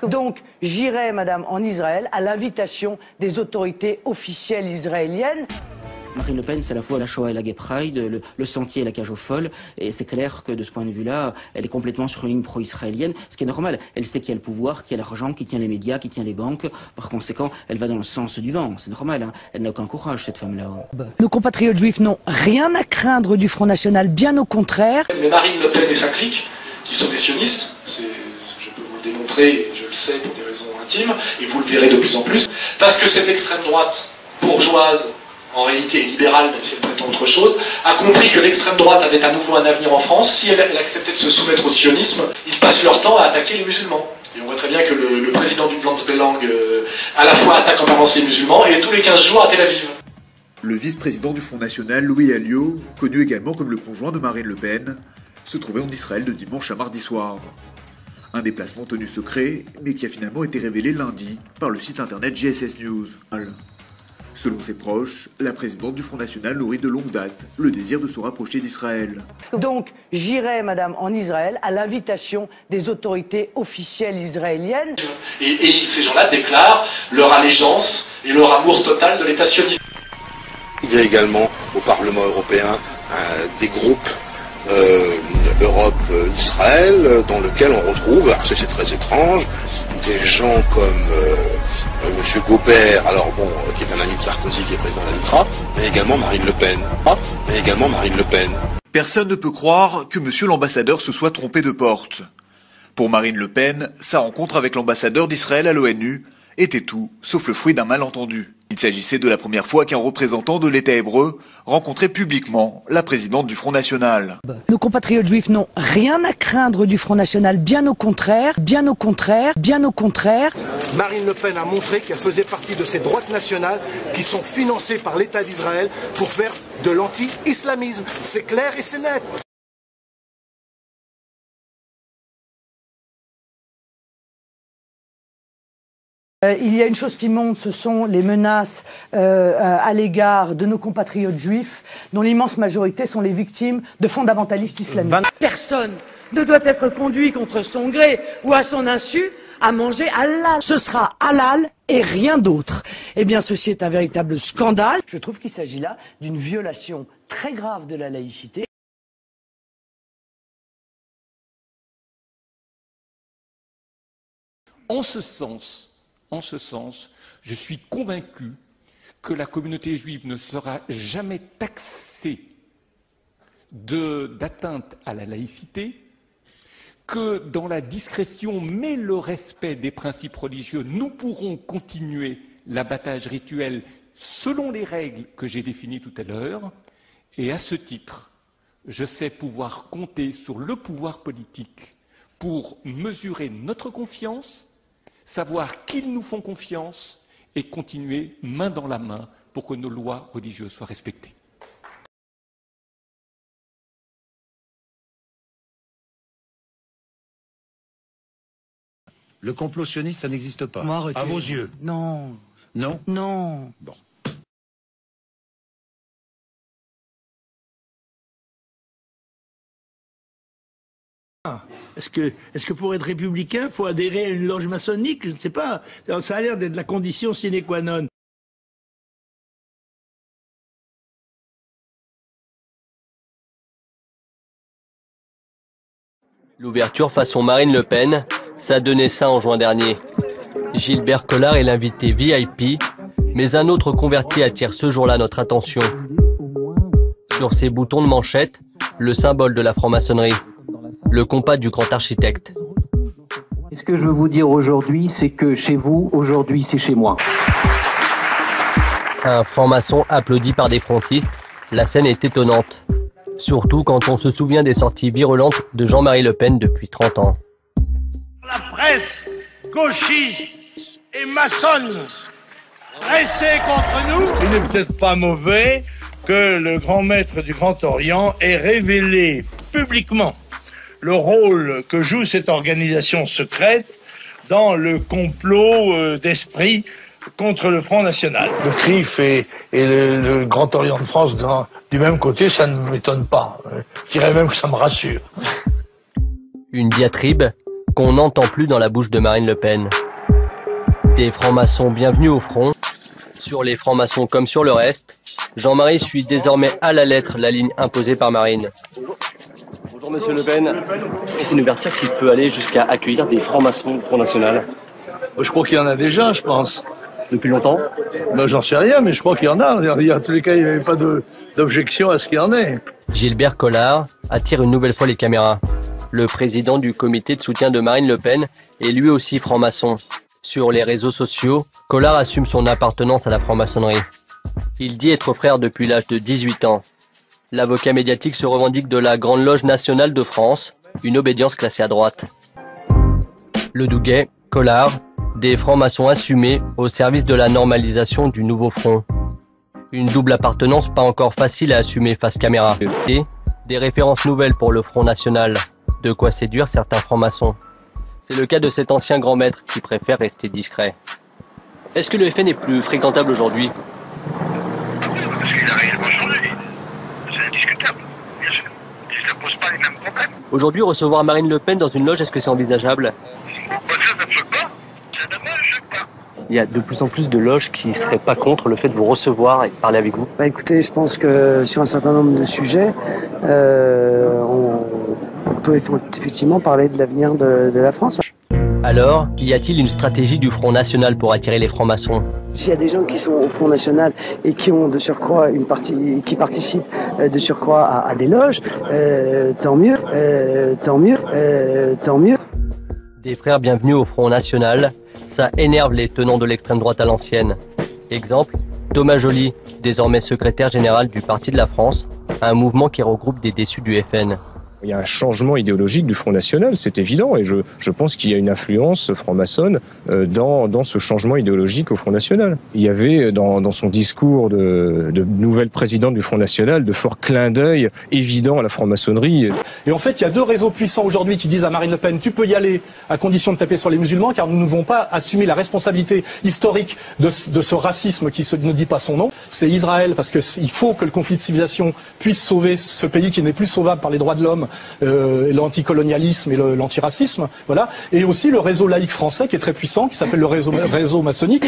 Donc, j'irai, madame, en Israël à l'invitation des autorités officielles israéliennes. Marine Le Pen, c'est à la fois la Shoah et la Gay Pride, le sentier et la cage aux folles, et c'est clair que de ce point de vue-là, elle est complètement sur une ligne pro-israélienne, ce qui est normal. Elle sait qu'il y a le pouvoir, qu'il y a l'argent, qui tient les médias, qui tient les banques. Par conséquent, elle va dans le sens du vent, c'est normal. Hein. Elle n'a aucun courage, cette femme-là. Nos compatriotes juifs n'ont rien à craindre du Front National, bien au contraire. Mais Marine Le Pen et sa clique, qui sont des sionistes, je peux vous le démontrer, je le sais pour des raisons intimes, et vous le verrez de plus en plus, parce que cette extrême droite bourgeoise, en réalité libérale, même si elle prétend autre chose, a compris que l'extrême droite avait à nouveau un avenir en France. Si elle acceptait de se soumettre au sionisme, ils passent leur temps à attaquer les musulmans. Et on voit très bien que le président du Vlaams-Belang à la fois attaque en permanence les musulmans et tous les 15 jours à Tel Aviv. Le vice-président du Front National, Louis Alliot, connu également comme le conjoint de Marine Le Pen, se trouvait en Israël de dimanche à mardi soir. Un déplacement tenu secret, mais qui a finalement été révélé lundi par le site internet GSS News. Selon ses proches, la présidente du Front National nourrit de longue date le désir de se rapprocher d'Israël. Donc, j'irai, madame, en Israël à l'invitation des autorités officielles israéliennes. Et ces gens-là déclarent leur allégeance et leur amour total de l'État sioniste. Il y a également au Parlement européen des groupes Europe-Israël dans lesquels on retrouve, alors c'est très étrange, des gens comme Monsieur Gobert, alors bon, qui est un ami de Sarkozy, qui est président de la LITRA, mais également Marine Le Pen. Personne ne peut croire que Monsieur l'ambassadeur se soit trompé de porte. Pour Marine Le Pen, sa rencontre avec l'ambassadeur d'Israël à l'ONU était tout sauf le fruit d'un malentendu. Il s'agissait de la première fois qu'un représentant de l'État hébreu rencontrait publiquement la présidente du Front National. Nos compatriotes juifs n'ont rien à craindre du Front National, bien au contraire, bien au contraire, bien au contraire. Marine Le Pen a montré qu'elle faisait partie de ces droites nationales qui sont financées par l'État d'Israël pour faire de l'anti-islamisme. C'est clair et c'est net. Il y a une chose qui monte, ce sont les menaces à l'égard de nos compatriotes juifs, dont l'immense majorité sont les victimes de fondamentalistes islamiques. Personne ne doit être conduit contre son gré ou à son insu à manger halal. Ce sera halal et rien d'autre. Eh bien, ceci est un véritable scandale. Je trouve qu'il s'agit là d'une violation très grave de la laïcité. En ce sens, je suis convaincu que la communauté juive ne sera jamais taxée d'atteinte à la laïcité, que dans la discrétion mais le respect des principes religieux, nous pourrons continuer l'abattage rituel selon les règles que j'ai définies tout à l'heure, et à ce titre, je sais pouvoir compter sur le pouvoir politique pour mesurer notre confiance, savoir qu'ils nous font confiance et continuer main dans la main pour que nos lois religieuses soient respectées. Le complot sioniste, ça n'existe pas. À vos yeux? Non. Non? Non. Bon. Est-ce que pour être républicain, il faut adhérer à une loge maçonnique? Je ne sais pas. Ça a l'air d'être la condition sine qua non. L'ouverture façon Marine Le Pen, ça donnait ça en juin dernier. Gilbert Collard est l'invité VIP, mais un autre converti attire ce jour-là notre attention. Sur ses boutons de manchette, le symbole de la franc-maçonnerie. Le compas du grand architecte. Et ce que je veux vous dire aujourd'hui, c'est que chez vous, aujourd'hui, c'est chez moi. Un franc-maçon applaudi par des frontistes, la scène est étonnante. Surtout quand on se souvient des sorties virulentes de Jean-Marie Le Pen depuis 30 ans. La presse gauchiste et maçonne dressée contre nous. Il n'est peut-être pas mauvais que le grand maître du Grand Orient ait révélé publiquement le rôle que joue cette organisation secrète dans le complot d'esprit contre le Front National. Le CRIF et le Grand Orient de France du même côté, ça ne m'étonne pas. Je dirais même que ça me rassure. Une diatribe qu'on n'entend plus dans la bouche de Marine Le Pen. Des francs-maçons bienvenus au front. Sur les francs-maçons comme sur le reste, Jean-Marie suit désormais à la lettre la ligne imposée par Marine. Bonjour Monsieur Le Pen. Est-ce que c'est une ouverture qui peut aller jusqu'à accueillir des francs-maçons au Front National? Je crois qu'il y en a déjà, je pense. Depuis longtemps? Ben, j'en sais rien, mais je crois qu'il y en a. En tous les cas, il n'y avait pas d'objection à ce qu'il y en ait. Gilbert Collard attire une nouvelle fois les caméras. Le président du comité de soutien de Marine Le Pen est lui aussi franc-maçon. Sur les réseaux sociaux, Collard assume son appartenance à la franc-maçonnerie. Il dit être frère depuis l'âge de 18 ans. L'avocat médiatique se revendique de la Grande Loge nationale de France, une obédience classée à droite. Le Douguet, Collard, des francs-maçons assumés au service de la normalisation du nouveau front. Une double appartenance pas encore facile à assumer face caméra. Et des références nouvelles pour le Front National, de quoi séduire certains francs-maçons. C'est le cas de cet ancien grand maître qui préfère rester discret. Est-ce que le FN est plus fréquentable aujourd'hui? Parce qu'il a réellement changé. C'est indiscutable, bien sûr. Ça ne pose pas les mêmes problèmes. Aujourd'hui, recevoir Marine Le Pen dans une loge, est-ce que c'est envisageable? Ça ne choque pas. Ça ne me choque pas. Il y a de plus en plus de loges qui ne seraient pas contre le fait de vous recevoir et de parler avec vous. Écoutez, je pense que sur un certain nombre de sujets, on peut effectivement parler de l'avenir de la France. Alors, y a-t-il une stratégie du Front National pour attirer les francs-maçons? S'il y a des gens qui sont au Front National et qui ont de surcroît une partie, qui participent de surcroît à des loges, tant mieux, tant mieux, tant mieux. Des frères bienvenus au Front National, ça énerve les tenants de l'extrême droite à l'ancienne. Exemple, Thomas Joly, désormais secrétaire général du Parti de la France, un mouvement qui regroupe des déçus du FN. Il y a un changement idéologique du Front National, c'est évident, et je pense qu'il y a une influence franc-maçonne dans ce changement idéologique au Front National. Il y avait dans son discours de nouvelle présidente du Front National de forts clins d'œil évidents à la franc-maçonnerie. Et en fait, il y a deux réseaux puissants aujourd'hui qui disent à Marine Le Pen, tu peux y aller à condition de taper sur les musulmans, car nous ne pouvons pas assumer la responsabilité historique de ce racisme qui ne dit pas son nom. C'est Israël, parce qu'il faut que le conflit de civilisation puisse sauver ce pays qui n'est plus sauvable par les droits de l'homme, l'anticolonialisme et l'antiracisme, voilà. Et aussi le réseau laïque français qui est très puissant, qui s'appelle le réseau maçonnique.